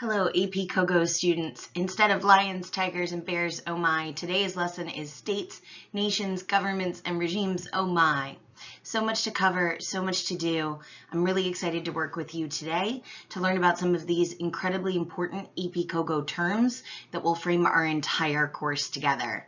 Hello, AP COGO students. Instead of lions, tigers, and bears, oh my, today's lesson is states, nations, governments, and regimes, oh my. So much to cover, so much to do. I'm really excited to work with you today to learn about some of these incredibly important AP COGO terms that will frame our entire course together.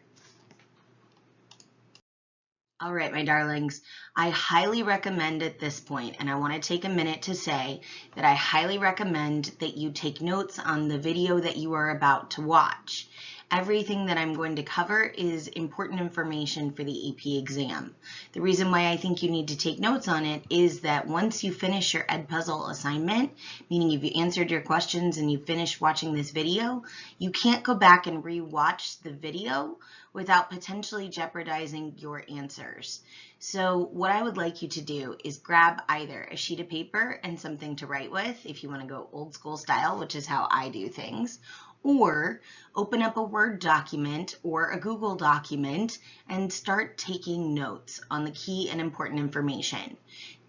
All right, my darlings, I highly recommend at this point, and I want to take a minute to say that I highly recommend that you take notes on the video that you are about to watch. Everything that I'm going to cover is important information for the AP exam. The reason why I think you need to take notes on it is that once you finish your Edpuzzle assignment, meaning if you answered your questions and you finished watching this video, you can't go back and re-watch the video without potentially jeopardizing your answers. So what I would like you to do is grab either a sheet of paper and something to write with, if you want to go old school style, which is how I do things, or open up a Word document or a Google document and start taking notes on the key and important information.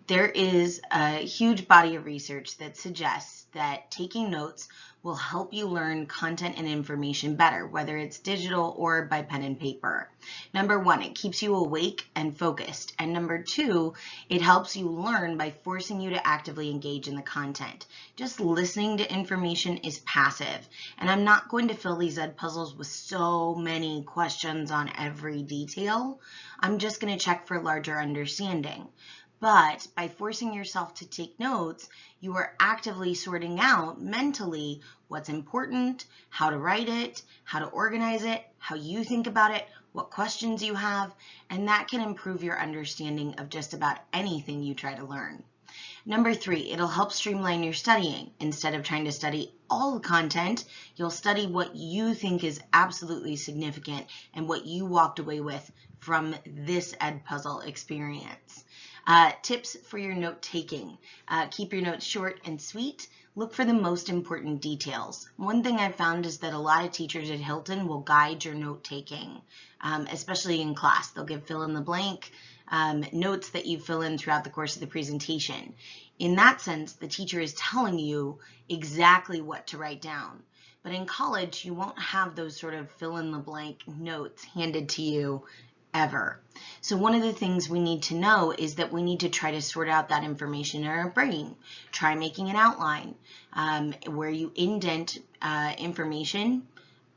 There is a huge body of research that suggests that taking notes will help you learn content and information better, whether it's digital or by pen and paper. Number one, it keeps you awake and focused. And number two, it helps you learn by forcing you to actively engage in the content. Just listening to information is passive. And I'm not going to fill these Edpuzzles with so many questions on every detail. I'm just going to check for larger understanding. But by forcing yourself to take notes, you are actively sorting out mentally what's important, how to write it, how to organize it, how you think about it, what questions you have, and that can improve your understanding of just about anything you try to learn. Number three, it'll help streamline your studying. Instead of trying to study all the content, you'll study what you think is absolutely significant and what you walked away with from this Edpuzzle experience. Tips for your note taking. Keep your notes short and sweet. Look for the most important details. One thing I've found is that a lot of teachers at Hilton will guide your note taking, especially in class. They'll give fill in the blank notes that you fill in throughout the course of the presentation. In that sense, the teacher is telling you exactly what to write down. But in college, you won't have those sort of fill in the blank notes handed to you ever. So one of the things we need to know is that we need to try to sort out that information in our brain. Try making an outline where you indent information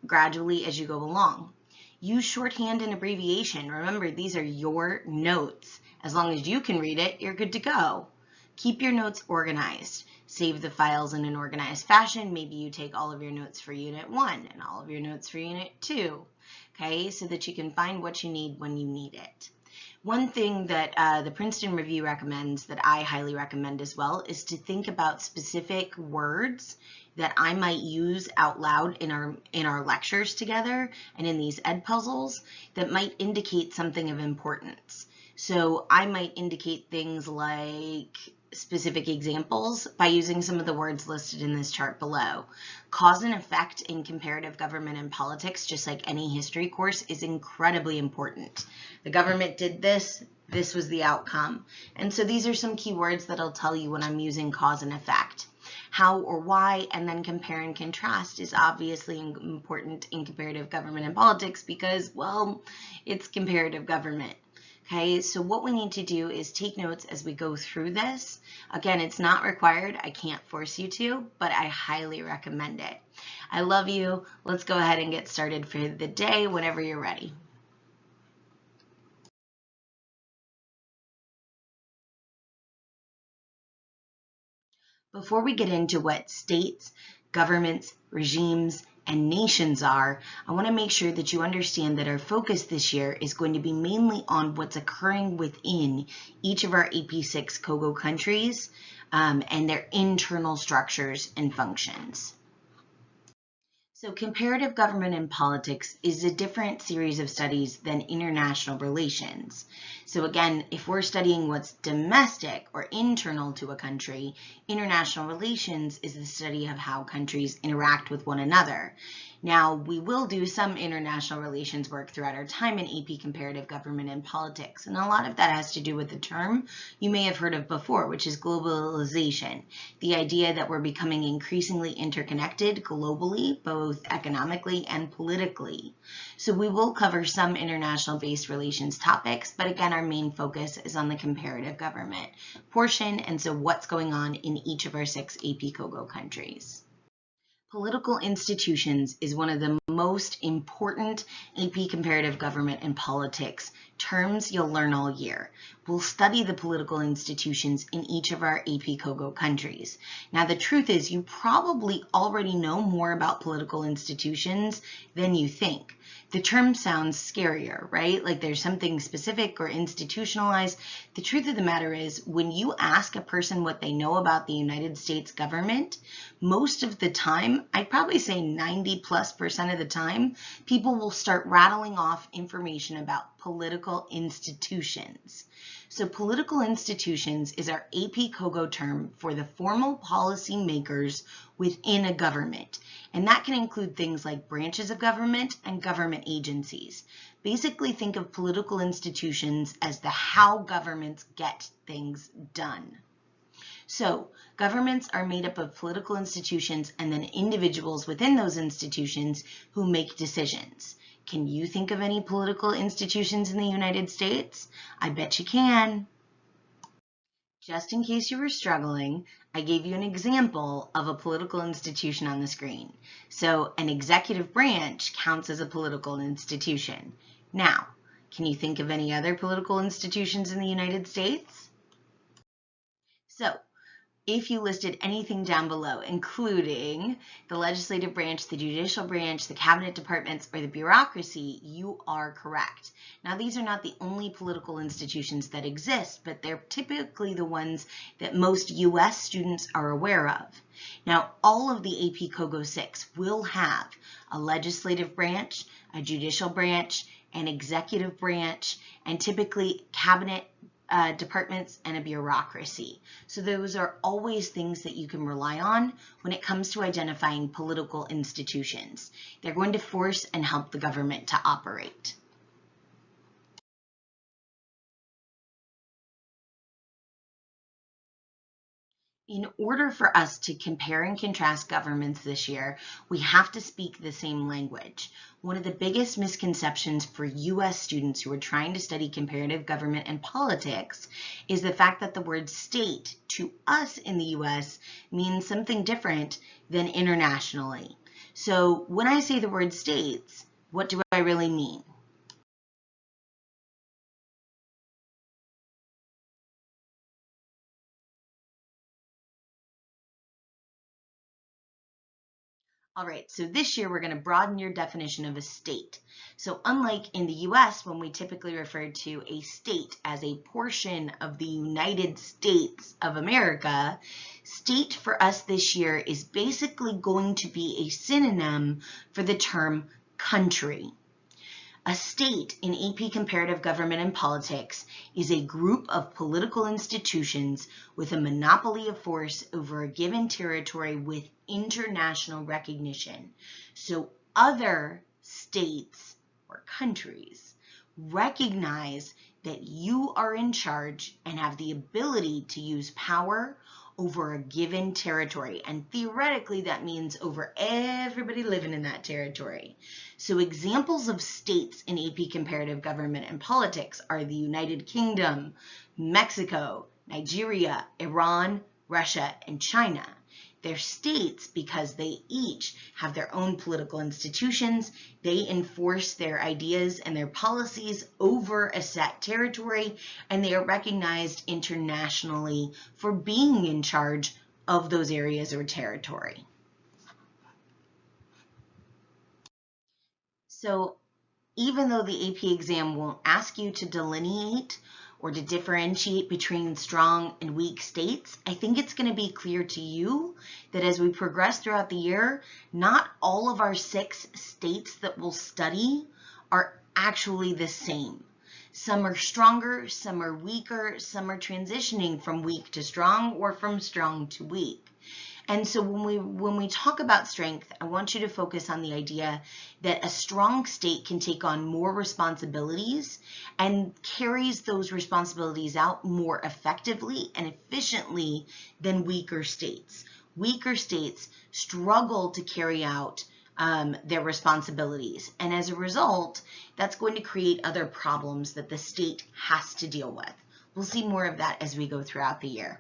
gradually as you go along. Use shorthand and abbreviation. Remember, these are your notes. As long as you can read it, you're good to go. Keep your notes organized. Save the files in an organized fashion. Maybe you take all of your notes for Unit 1 and all of your notes for Unit 2. Okay, so that you can find what you need when you need it. One thing that the Princeton Review recommends that I highly recommend as well is to think about specific words that I might use out loud in our lectures together and in these Edpuzzles that might indicate something of importance. So I might indicate things like specific examples by using some of the words listed in this chart below. Cause and effect in comparative government and politics, just like any history course, is incredibly important. The government did this, this was the outcome. And so these are some key words that I'll tell you when I'm using cause and effect. How or why, and then compare and contrast is obviously important in comparative government and politics because, well, it's comparative government. Okay, so what we need to do is take notes as we go through this. Again, it's not required. I can't force you to, but I highly recommend it. I love you. Let's go ahead and get started for the day whenever you're ready. Before we get into what states, governments, regimes, and nations are, I want to make sure that you understand that our focus this year is going to be mainly on what's occurring within each of our AP6 COGO countries and their internal structures and functions. So comparative government and politics is a different series of studies than international relations. So again, if we're studying what's domestic or internal to a country, international relations is the study of how countries interact with one another. Now, we will do some international relations work throughout our time in AP Comparative Government and Politics, and a lot of that has to do with the term you may have heard of before, which is globalization, the idea that we're becoming increasingly interconnected globally, both economically and politically. So we will cover some international-based relations topics, but again, our main focus is on the comparative government portion, and so what's going on in each of our 6 AP COGO countries. Political institutions is one of the most important AP Comparative Government and Politics terms you'll learn all year. We'll study the political institutions in each of our AP COGO countries. Now, the truth is you probably already know more about political institutions than you think. The term sounds scarier, right? Like there's something specific or institutionalized. The truth of the matter is when you ask a person what they know about the United States government, most of the time, I'd probably say 90+% of the time, people will start rattling off information about political institutions. So political institutions is our AP COGO term for the formal policy makers within a government. And that can include things like branches of government and government agencies. Basically, think of political institutions as the how governments get things done. So governments are made up of political institutions and then individuals within those institutions who make decisions. Can you think of any political institutions in the United States? I bet you can. Just in case you were struggling, I gave you an example of a political institution on the screen. So an executive branch counts as a political institution. Now, can you think of any other political institutions in the United States? So, if you listed anything down below, including the legislative branch, the judicial branch, the cabinet departments, or the bureaucracy, you are correct. Now, these are not the only political institutions that exist, but they're typically the ones that most U.S. students are aware of. Now, all of the AP COGO 6 will have a legislative branch, a judicial branch, an executive branch, and typically cabinet departments and a bureaucracy. So those are always things that you can rely on when it comes to identifying political institutions. They're going to force and help the government to operate. In order for us to compare and contrast governments this year, we have to speak the same language. One of the biggest misconceptions for U.S. students who are trying to study comparative government and politics is the fact that the word state to us in the U.S. means something different than internationally. So when I say the word states, what do I really mean? All right, so this year we're going to broaden your definition of a state. So unlike in the US, when we typically refer to a state as a portion of the United States of America, state for us this year is basically going to be a synonym for the term country. A state in AP Comparative Government and Politics is a group of political institutions with a monopoly of force over a given territory with international recognition. So other states or countries recognize that you are in charge and have the ability to use power over a given territory. And theoretically, that means over everybody living in that territory. So examples of states in AP Comparative Government and Politics are the United Kingdom, Mexico, Nigeria, Iran, Russia, and China. They're states because they each have their own political institutions. They enforce their ideas and their policies over a set territory, and they are recognized internationally for being in charge of those areas or territory. So even though the AP exam won't ask you to delineate or to differentiate between strong and weak states, I think it's going to be clear to you that as we progress throughout the year, not all of our 6 states that we'll study are actually the same. Some are stronger, some are weaker, some are transitioning from weak to strong or from strong to weak. And so when we talk about strength, I want you to focus on the idea that a strong state can take on more responsibilities and carries those responsibilities out more effectively and efficiently than weaker states. Weaker states struggle to carry out their responsibilities. And as a result, that's going to create other problems that the state has to deal with. We'll see more of that as we go throughout the year.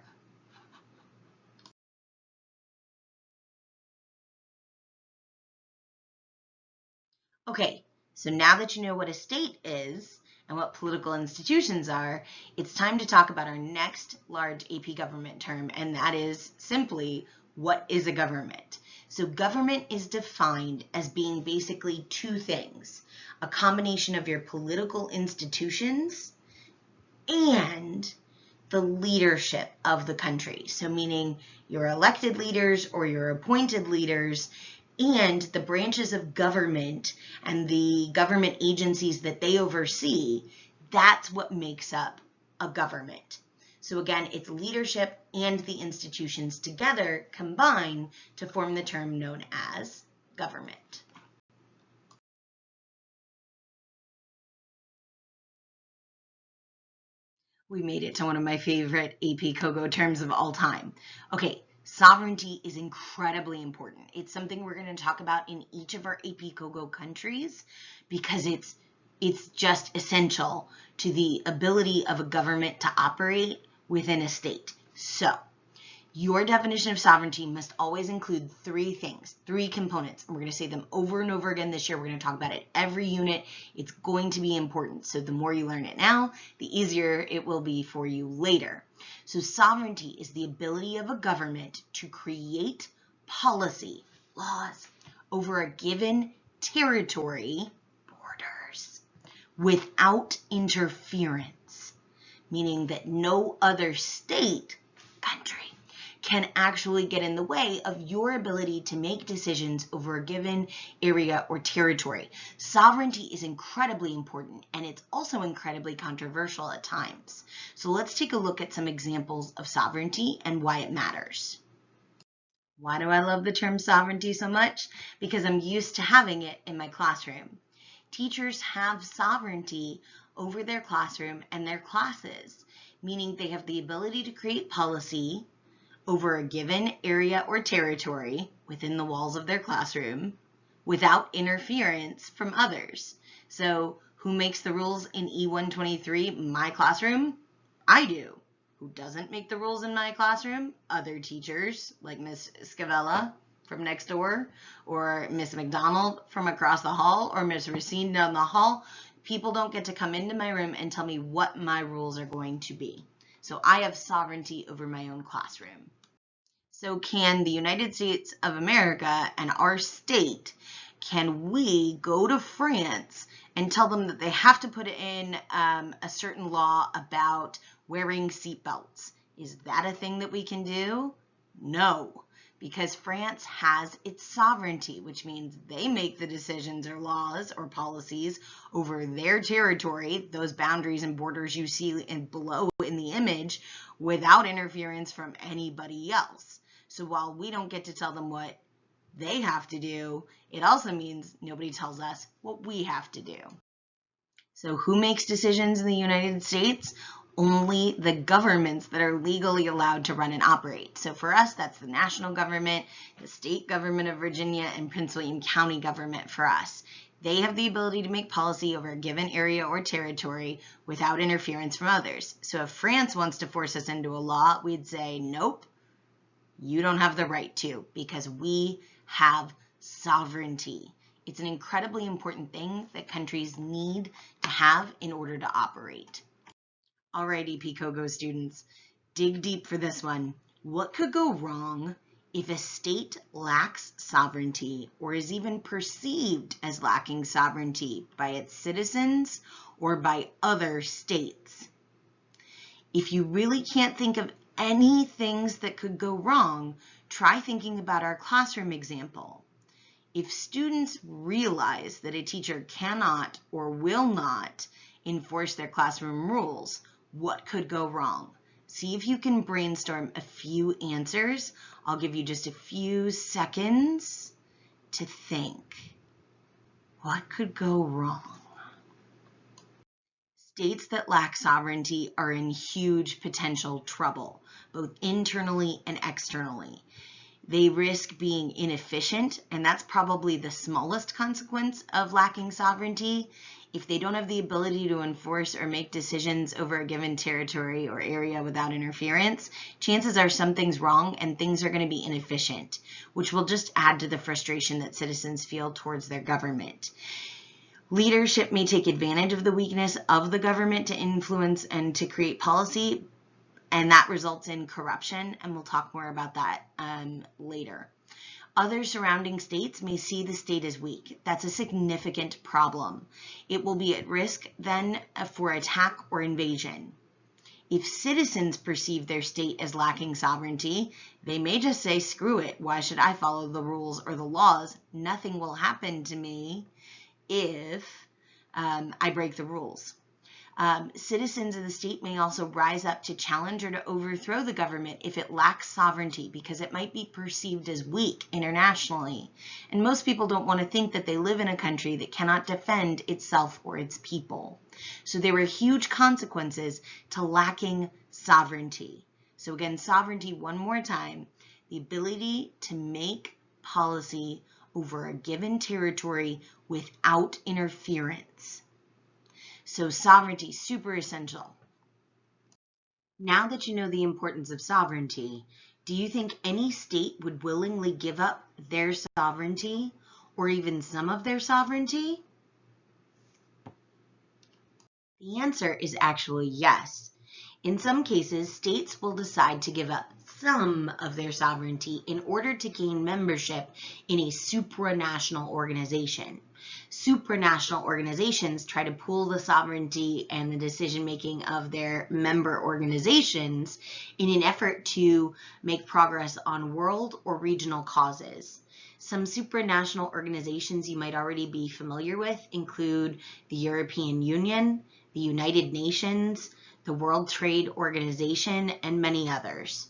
Okay, so now that you know what a state is and what political institutions are, it's time to talk about our next large AP government term, and that is simply, what is a government? So government is defined as being basically two things: a combination of your political institutions and the leadership of the country. So meaning your elected leaders or your appointed leaders and the branches of government and the government agencies that they oversee. That's what makes up a government. So again, it's leadership and the institutions together combine to form the term known as government. We made it to one of my favorite AP COGO terms of all time. Okay, sovereignty is incredibly important. It's something we're going to talk about in each of our AP COGO countries because it's just essential to the ability of a government to operate within a state. So, your definition of sovereignty must always include three things, three components. And we're going to say them over and over again this year. We're going to talk about it every unit. It's going to be important. So the more you learn it now, the easier it will be for you later. So sovereignty is the ability of a government to create policy, laws, over a given territory, borders, without interference, meaning that no other state, country, can actually get in the way of your ability to make decisions over a given area or territory. Sovereignty is incredibly important, and it's also incredibly controversial at times. So let's take a look at some examples of sovereignty and why it matters. Why do I love the term sovereignty so much? Because I'm used to having it in my classroom. Teachers have sovereignty over their classroom and their classes, meaning they have the ability to create policy over a given area or territory within the walls of their classroom without interference from others. So who makes the rules in E123, my classroom? I do. Who doesn't make the rules in my classroom? Other teachers, like Miss Scavella from next door, or Miss McDonald from across the hall, or Miss Racine down the hall. People don't get to come into my room and tell me what my rules are going to be. So I have sovereignty over my own classroom. So can the United States of America and our state, can we go to France and tell them that they have to put in a certain law about wearing seatbelts? Is that a thing that we can do? No, because France has its sovereignty, which means they make the decisions or laws or policies over their territory, those boundaries and borders you see below in the image, without interference from anybody else. So while we don't get to tell them what they have to do, it also means nobody tells us what we have to do. So who makes decisions in the United States? Only the governments that are legally allowed to run and operate. So for us, that's the national government, the state government of Virginia, and Prince William County government for us. They have the ability to make policy over a given area or territory without interference from others. So if France wants to force us into a law, we'd say, nope, you don't have the right to, because we have sovereignty. It's an incredibly important thing that countries need to have in order to operate. All right, AP COGO students, dig deep for this one. What could go wrong if a state lacks sovereignty or is even perceived as lacking sovereignty by its citizens or by other states? If you really can't think of any things that could go wrong, try thinking about our classroom example. If students realize that a teacher cannot or will not enforce their classroom rules, what could go wrong? See if you can brainstorm a few answers. I'll give you just a few seconds to think. What could go wrong? States that lack sovereignty are in huge potential trouble, both internally and externally. They risk being inefficient, and that's probably the smallest consequence of lacking sovereignty. If they don't have the ability to enforce or make decisions over a given territory or area without interference, chances are something's wrong and things are going to be inefficient, which will just add to the frustration that citizens feel towards their government. Leadership may take advantage of the weakness of the government to influence and to create policy, and that results in corruption, and we'll talk more about that later. Other surrounding states may see the state as weak. That's a significant problem. It will be at risk then for attack or invasion. If citizens perceive their state as lacking sovereignty, they may just say, screw it, why should I follow the rules or the laws? Nothing will happen to me if I break the rules. Citizens of the state may also rise up to challenge or to overthrow the government if it lacks sovereignty, because it might be perceived as weak internationally. And most people don't want to think that they live in a country that cannot defend itself or its people. So there are huge consequences to lacking sovereignty. So again, sovereignty one more time, the ability to make policy over a given territory without interference. So sovereignty, super essential. Now that you know the importance of sovereignty, do you think any state would willingly give up their sovereignty or even some of their sovereignty? The answer is actually yes. In some cases, states will decide to give up some of their sovereignty in order to gain membership in a supranational organization. Supranational organizations try to pool the sovereignty and the decision-making of their member organizations in an effort to make progress on world or regional causes. Some supranational organizations you might already be familiar with include the European Union, the United Nations, the World Trade Organization, and many others.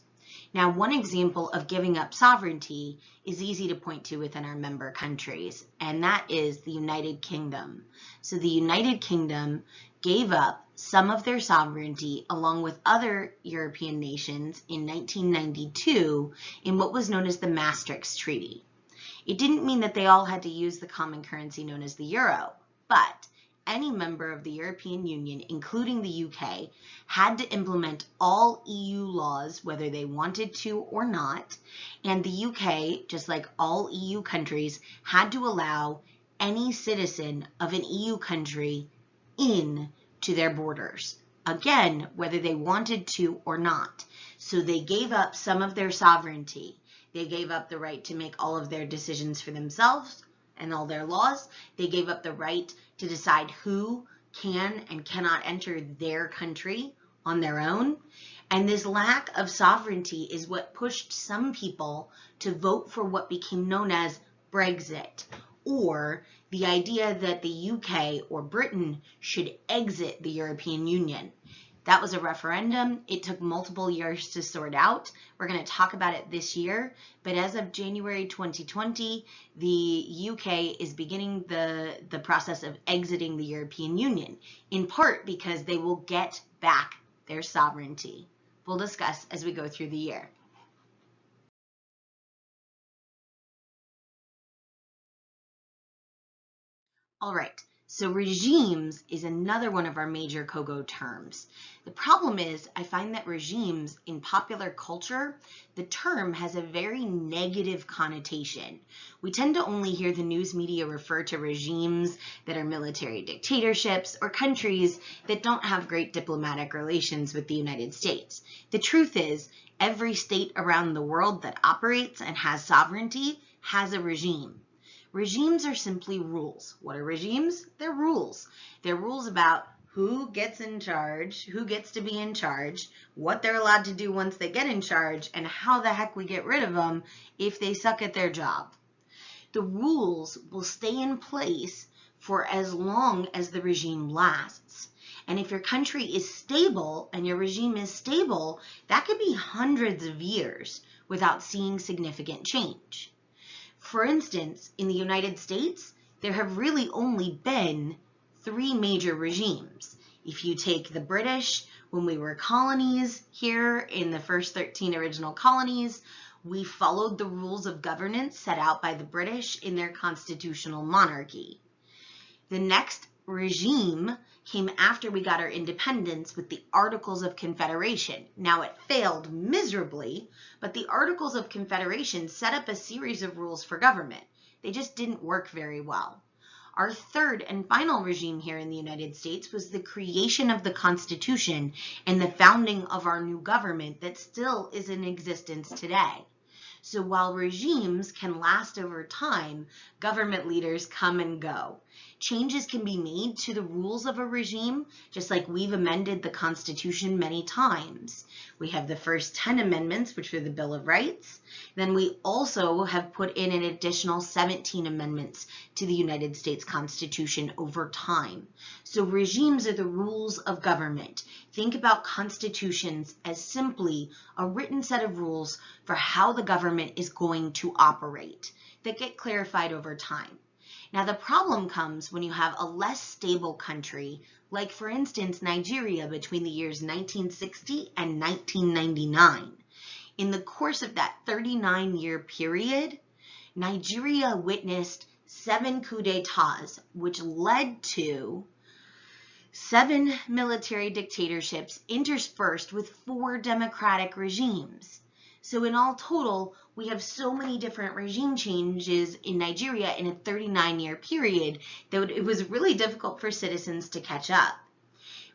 Now, one example of giving up sovereignty is easy to point to within our member countries, and that is the United Kingdom. So the United Kingdom gave up some of their sovereignty along with other European nations in 1992 in what was known as the Maastricht Treaty. It didn't mean that they all had to use the common currency known as the euro, but any member of the European Union, including the UK, had to implement all EU laws, whether they wanted to or not, and the UK, just like all EU countries, had to allow any citizen of an EU country in to their borders, again, whether they wanted to or not. So they gave up some of their sovereignty. They gave up the right to make all of their decisions for themselves and all their laws. They gave up the right to decide who can and cannot enter their country on their own. And this lack of sovereignty is what pushed some people to vote for what became known as Brexit, or the idea that the UK or Britain should exit the European Union. That was a referendum. It took multiple years to sort out. We're going to talk about it this year, but as of January 2020, the UK is beginning the process of exiting the European Union, in part because they will get back their sovereignty. We'll discuss as we go through the year. All right. So regimes is another one of our major COGO terms. The problem is I find that regimes in popular culture, the term has a very negative connotation. We tend to only hear the news media refer to regimes that are military dictatorships or countries that don't have great diplomatic relations with the United States. The truth is, every state around the world that operates and has sovereignty has a regime. Regimes are simply rules. What are regimes? They're rules. They're rules about who gets in charge, who gets to be in charge, what they're allowed to do once they get in charge, and how the heck we get rid of them if they suck at their job. The rules will stay in place for as long as the regime lasts. And if your country is stable and your regime is stable, that could be hundreds of years without seeing significant change. For instance, in the United States, there have really only been 3 major regimes. If you take the British, when we were colonies here in the first 13 original colonies, we followed the rules of governance set out by the British in their constitutional monarchy. The next regime came after we got our independence with the Articles of Confederation. Now it failed miserably, but the Articles of Confederation set up a series of rules for government. They just didn't work very well. Our third and final regime here in the United States was the creation of the Constitution and the founding of our new government that still is in existence today. So while regimes can last over time, government leaders come and go. Changes can be made to the rules of a regime, just like we've amended the Constitution many times. We have the first 10 amendments, which were the Bill of Rights. Then we also have put in an additional 17 amendments to the United States Constitution over time. So regimes are the rules of government. Think about constitutions as simply a written set of rules for how the government is going to operate that get clarified over time. Now, the problem comes when you have a less stable country, like for instance, Nigeria between the years 1960 and 1999. In the course of that 39-year period, Nigeria witnessed 7 coups d'etats, which led to 7 military dictatorships interspersed with 4 democratic regimes. So in all total, we have so many different regime changes in Nigeria in a 39-year period that it was really difficult for citizens to catch up.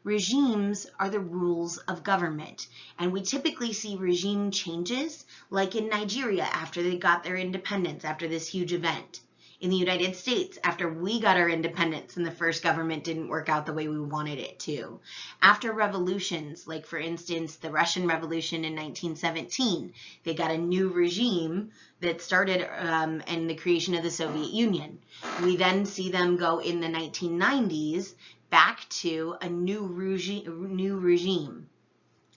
Regimes are the rules of government, and we typically see regime changes like in Nigeria after they got their independence after this huge event. In the United States, after we got our independence and the first government didn't work out the way we wanted it to. After revolutions, like for instance, the Russian Revolution in 1917, they got a new regime that started in the creation of the Soviet Union. We then see them go in the 1990s back to a new regime.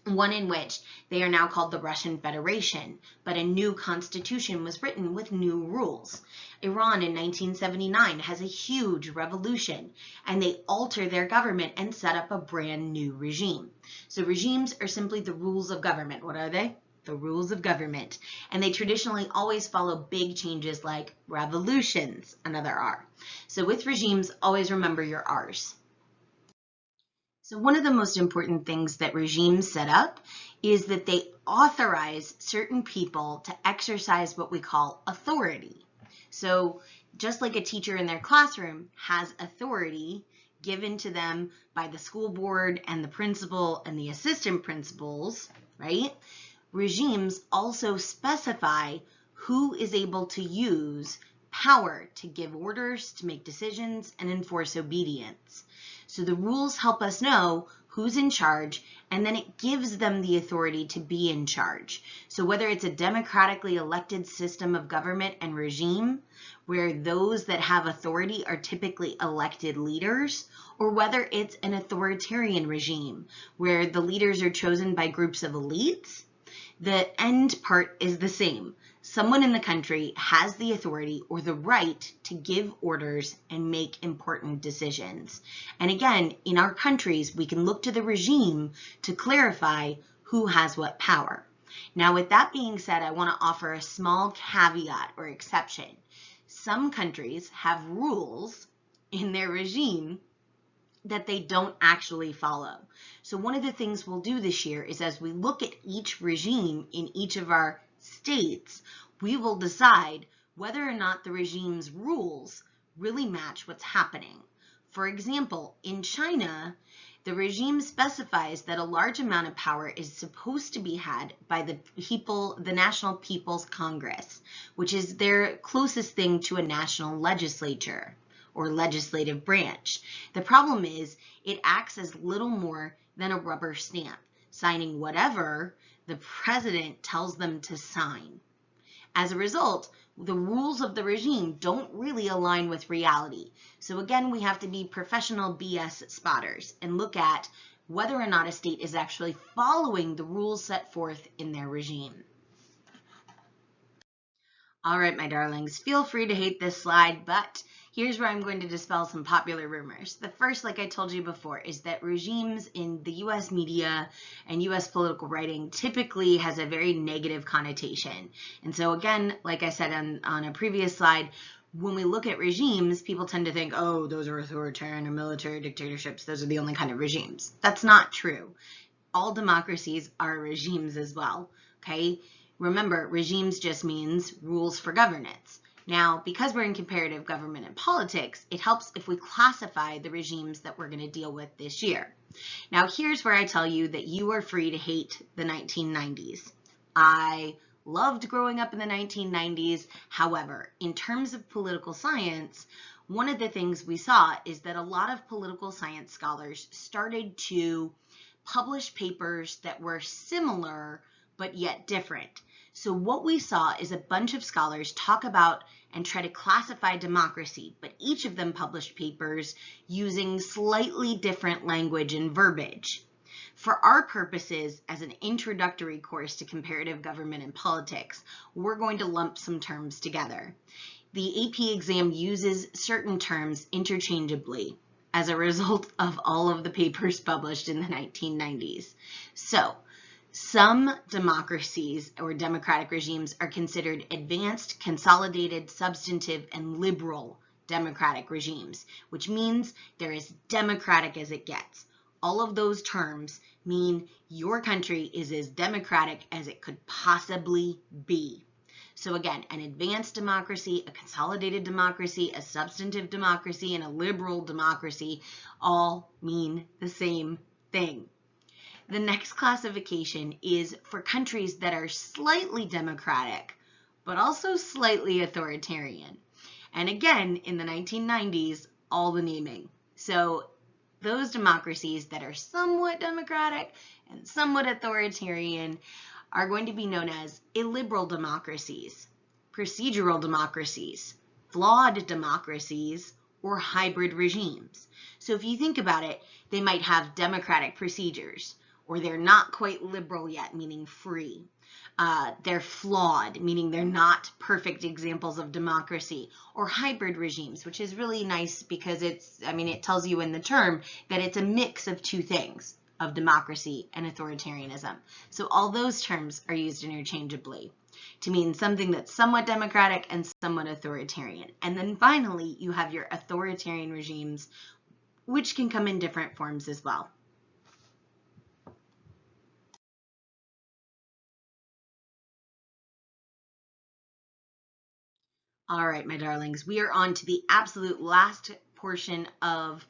One in which they are now called the Russian Federation, but a new constitution was written with new rules. Iran in 1979 has a huge revolution, and they alter their government and set up a brand new regime. So regimes are simply the rules of government. What are they? The rules of government. And they traditionally always follow big changes like revolutions, another R. So with regimes, always remember your R's. So one of the most important things that regimes set up is that they authorize certain people to exercise what we call authority. So just like a teacher in their classroom has authority given to them by the school board and the principal and the assistant principals, right? Regimes also specify who is able to use power to give orders, to make decisions, and enforce obedience. So the rules help us know who's in charge, and then it gives them the authority to be in charge. So whether it's a democratically elected system of government and regime, where those that have authority are typically elected leaders, or whether it's an authoritarian regime, where the leaders are chosen by groups of elites, the end part is the same. Someone in the country has the authority or the right to give orders and make important decisions. And again, in our countries, we can look to the regime to clarify who has what power. Now, with that being said, I want to offer a small caveat or exception. Some countries have rules in their regime that they don't actually follow. So one of the things we'll do this year is as we look at each regime in each of our states, we will decide whether or not the regime's rules really match what's happening. For example, in China, the regime specifies that a large amount of power is supposed to be had by the National People's Congress, which is their closest thing to a national legislature or legislative branch. The problem is it acts as little more than a rubber stamp, signing whatever the president tells them to sign. As a result, the rules of the regime don't really align with reality. So again, we have to be professional BS spotters and look at whether or not a state is actually following the rules set forth in their regime. All right, my darlings, feel free to hate this slide, but here's where I'm going to dispel some popular rumors. The first, like I told you before, is that regimes in the US media and US political writing typically has a very negative connotation. And so again, like I said on a previous slide, when we look at regimes, people tend to think, oh, those are authoritarian or military dictatorships. Those are the only kind of regimes. That's not true. All democracies are regimes as well, okay? Remember, regimes just means rules for governance. Now, because we're in comparative government and politics, it helps if we classify the regimes that we're going to deal with this year. Now, here's where I tell you that you are free to hate the 1990s. I loved growing up in the 1990s. However, in terms of political science, one of the things we saw is that a lot of political science scholars started to publish papers that were similar but yet different. So what we saw is a bunch of scholars talk about and try to classify democracy, but each of them published papers using slightly different language and verbiage. For our purposes, as an introductory course to comparative government and politics, we're going to lump some terms together. The AP exam uses certain terms interchangeably as a result of all of the papers published in the 1990s. So, some democracies or democratic regimes are considered advanced, consolidated, substantive, and liberal democratic regimes, which means they're as democratic as it gets. All of those terms mean your country is as democratic as it could possibly be. So again, an advanced democracy, a consolidated democracy, a substantive democracy, and a liberal democracy all mean the same thing. The next classification is for countries that are slightly democratic, but also slightly authoritarian. And again, in the 1990s, all the naming. So those democracies that are somewhat democratic and somewhat authoritarian are going to be known as illiberal democracies, procedural democracies, flawed democracies, or hybrid regimes. So if you think about it, they might have democratic procedures, or they're not quite liberal yet, meaning free. They're flawed, meaning they're not perfect examples of democracy, or hybrid regimes, which is really nice because it tells you in the term that it's a mix of two things, of democracy and authoritarianism. So all those terms are used interchangeably to mean something that's somewhat democratic and somewhat authoritarian. And then finally, you have your authoritarian regimes, which can come in different forms as well. All right, my darlings, we are on to the absolute last portion of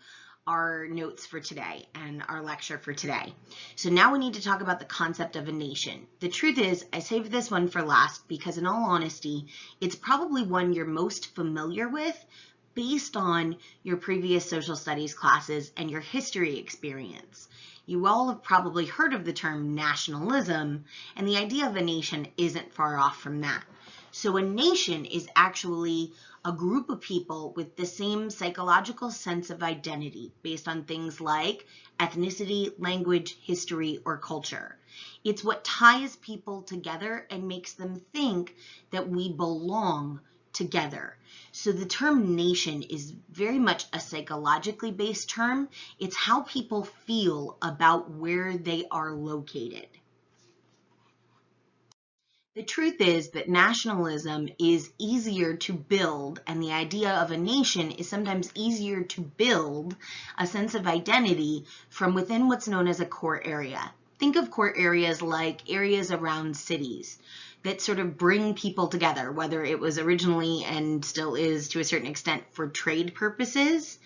our notes for today and our lecture for today. So now we need to talk about the concept of a nation. The truth is, I saved this one for last because in all honesty, it's probably one you're most familiar with based on your previous social studies classes and your history experience. You all have probably heard of the term nationalism, and the idea of a nation isn't far off from that. So a nation is actually a group of people with the same psychological sense of identity based on things like ethnicity, language, history, or culture. It's what ties people together and makes them think that we belong together. So the term nation is very much a psychologically based term. It's how people feel about where they are located. The truth is that nationalism is easier to build, and the idea of a nation is sometimes easier to build a sense of identity from within what's known as a core area. Think of core areas like areas around cities that sort of bring people together, whether it was originally and still is to a certain extent for trade purposes.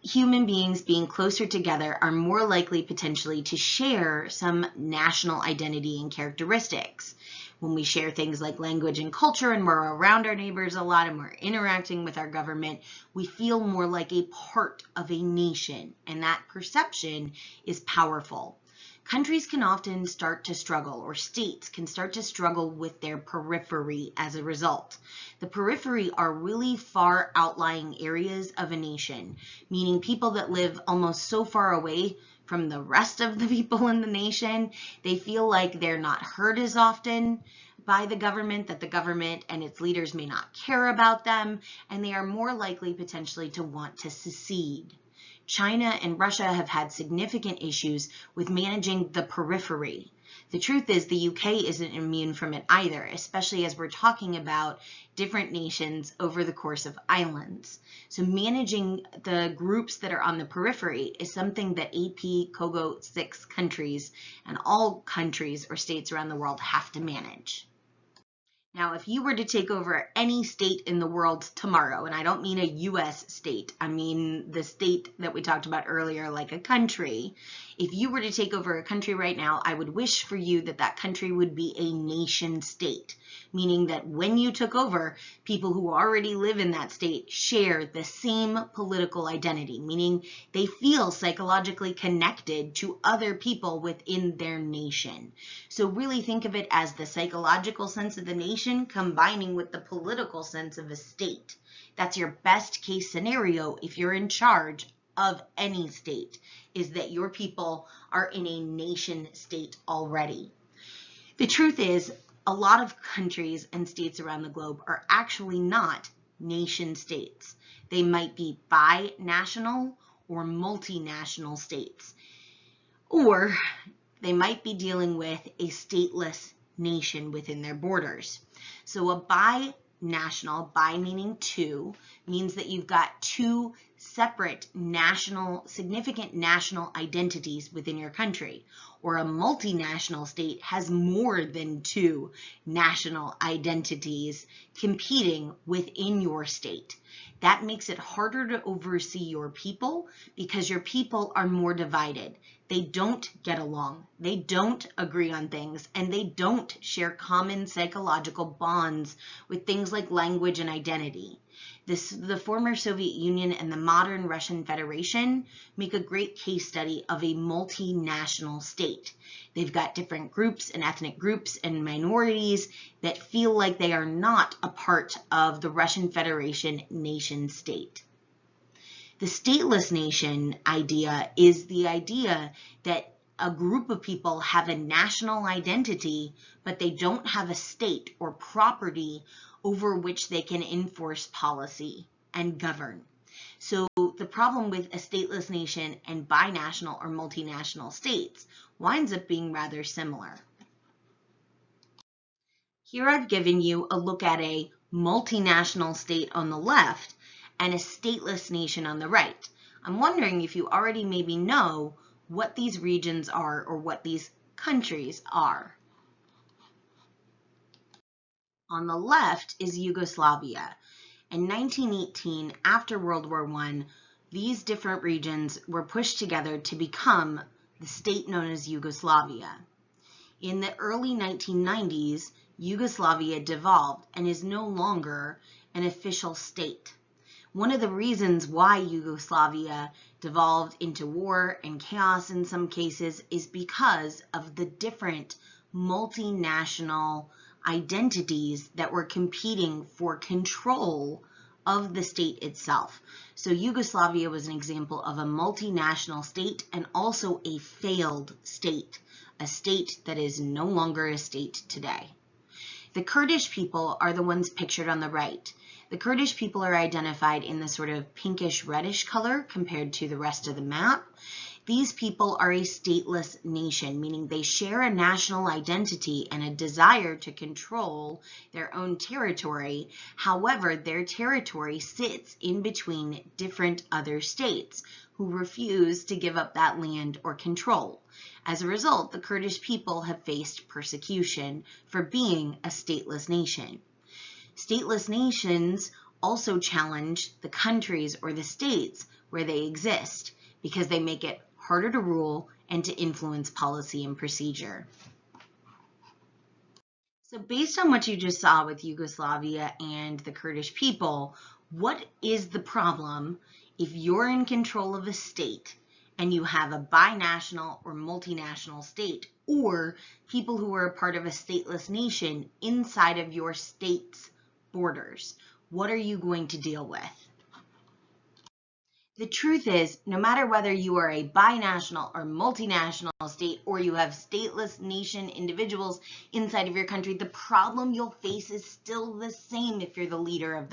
Human beings being closer together are more likely potentially to share some national identity and characteristics. When we share things like language and culture and we're around our neighbors a lot and we're interacting with our government, we feel more like a part of a nation, and that perception is powerful. countries can often start to struggle, or states can start to struggle with their periphery as a result. The periphery are really far outlying areas of a nation, meaning people that live almost so far away from the rest of the people in the nation, they feel like they're not heard as often by the government, that the government and its leaders may not care about them, and they are more likely potentially to want to secede. China and Russia have had significant issues with managing the periphery. The truth is the UK isn't immune from it either, especially as we're talking about different nations over the course of islands. So managing the groups that are on the periphery is something that AP COGO 6 countries and all countries or states around the world have to manage. Now, if you were to take over any state in the world tomorrow, and I don't mean a US state, I mean the state that we talked about earlier, like a country. If you were to take over a country right now, I would wish for you that that country would be a nation state, meaning that when you took over, people who already live in that state share the same political identity, meaning they feel psychologically connected to other people within their nation. So really think of it as the psychological sense of the nation combining with the political sense of a state. That's your best case scenario if you're in charge of any state, is that your people are in a nation state already. The truth is, a lot of countries and states around the globe are actually not nation states. They might be binational or multinational states, or they might be dealing with a stateless nation within their borders. So a binational, bi meaning two, means that you've got two separate significant national identities within your country. Or a multinational state has more than two national identities competing within your state. That makes it harder to oversee your people because your people are more divided. They don't get along, they don't agree on things, and they don't share common psychological bonds with things like language and identity. The former Soviet Union and the modern Russian Federation make a great case study of a multinational state. They've got different groups and ethnic groups and minorities that feel like they are not a part of the Russian Federation nation state. The stateless nation idea is the idea that a group of people have a national identity, but they don't have a state or property over which they can enforce policy and govern. So the problem with a stateless nation and binational or multinational states winds up being rather similar. Here I've given you a look at a multinational state on the left and a stateless nation on the right. I'm wondering if you already maybe know what these regions are or what these countries are. On the left is Yugoslavia. In 1918, after World War I, these different regions were pushed together to become the state known as Yugoslavia. In the early 1990s, Yugoslavia devolved and is no longer an official state. One of the reasons why Yugoslavia devolved into war and chaos in some cases is because of the different multinational identities that were competing for control of the state itself. So Yugoslavia was an example of a multinational state and also a failed state, a state that is no longer a state today. The Kurdish people are the ones pictured on the right. The Kurdish people are identified in the sort of pinkish reddish color compared to the rest of the map. These people are a stateless nation, meaning they share a national identity and a desire to control their own territory. However, their territory sits in between different other states who refuse to give up that land or control. As a result, the Kurdish people have faced persecution for being a stateless nation. Stateless nations also challenge the countries or the states where they exist because they make it harder to rule and to influence policy and procedure. So based on what you just saw with Yugoslavia and the Kurdish people, what is the problem if you're in control of a state and you have a binational or multinational state, or people who are a part of a stateless nation inside of your state's borders, what are you going to deal with? The truth is, no matter whether you are a binational or multinational state, or you have stateless nation individuals inside of your country, the problem you'll face is still the same if you're the leader of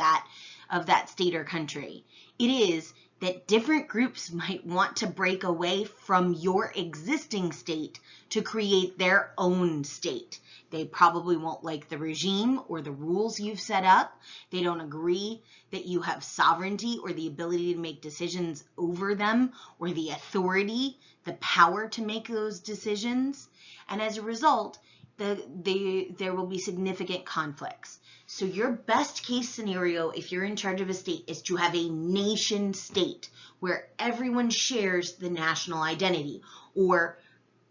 that state or country. It is that different groups might want to break away from your existing state to create their own state. They probably won't like the regime or the rules you've set up. They don't agree that you have sovereignty or the ability to make decisions over them, or the authority, the power to make those decisions. And as a result, there will be significant conflicts. So your best case scenario, if you're in charge of a state, is to have a nation state where everyone shares the national identity, or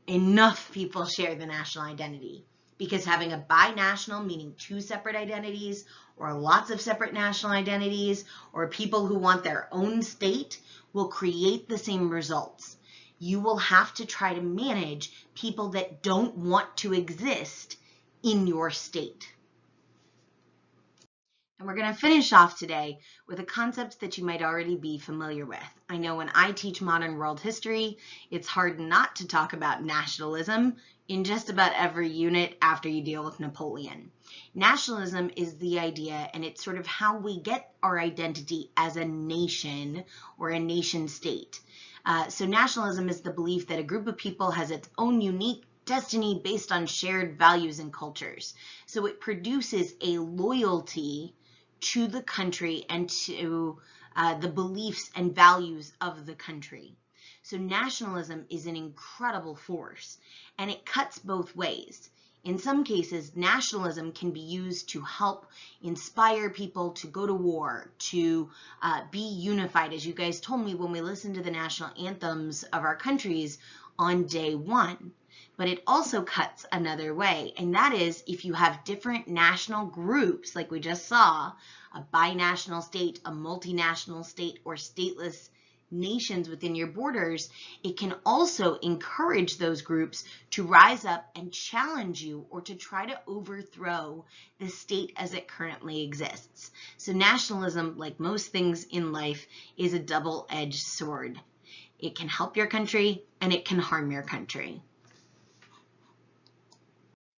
enough people share the national identity. Because having a binational, meaning two separate identities, or lots of separate national identities, or people who want their own state, will create the same results. You will have to try to manage people that don't want to exist in your state. And we're going to finish off today with a concept that you might already be familiar with. I know when I teach modern world history, it's hard not to talk about nationalism in just about every unit after you deal with Napoleon. Nationalism is the idea, and it's sort of how we get our identity as a nation or a nation state. So nationalism is the belief that a group of people has its own unique destiny based on shared values and cultures. So it produces a loyalty to the country and to the beliefs and values of the country. So nationalism is an incredible force, and it cuts both ways. In some cases, nationalism can be used to help inspire people to go to war, to be unified, as you guys told me when we listened to the national anthems of our countries on day one. But it also cuts another way, and that is if you have different national groups, like we just saw, a binational state, a multinational state, or stateless nations within your borders, it can also encourage those groups to rise up and challenge you, or to try to overthrow the state as it currently exists. So nationalism, like most things in life, is a double-edged sword. It can help your country, and it can harm your country.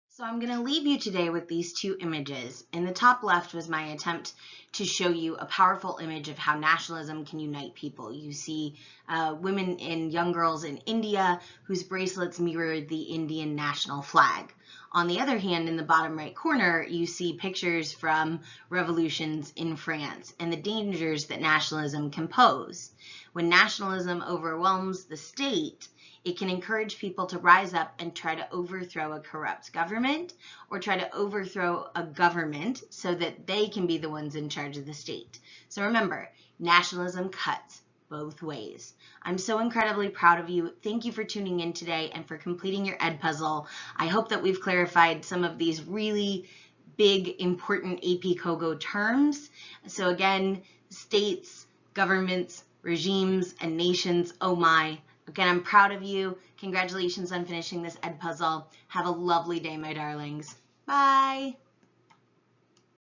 So I'm going to leave you today with these two images. In the top left was my attempt to show you a powerful image of how nationalism can unite people. You see women and young girls in India whose bracelets mirror the Indian national flag. On the other hand, in the bottom right corner, you see pictures from revolutions in France and the dangers that nationalism can pose. When nationalism overwhelms the state, it can encourage people to rise up and try to overthrow a corrupt government, or try to overthrow a government so that they can be the ones in charge of the state. So remember, nationalism cuts both ways. I'm so incredibly proud of you. Thank you for tuning in today and for completing your Edpuzzle. I hope that we've clarified some of these really big, important AP COGO terms. So again, states, governments, regimes, and nations, oh my. Again, I'm proud of you. Congratulations on finishing this Edpuzzle. Have a lovely day, my darlings. Bye.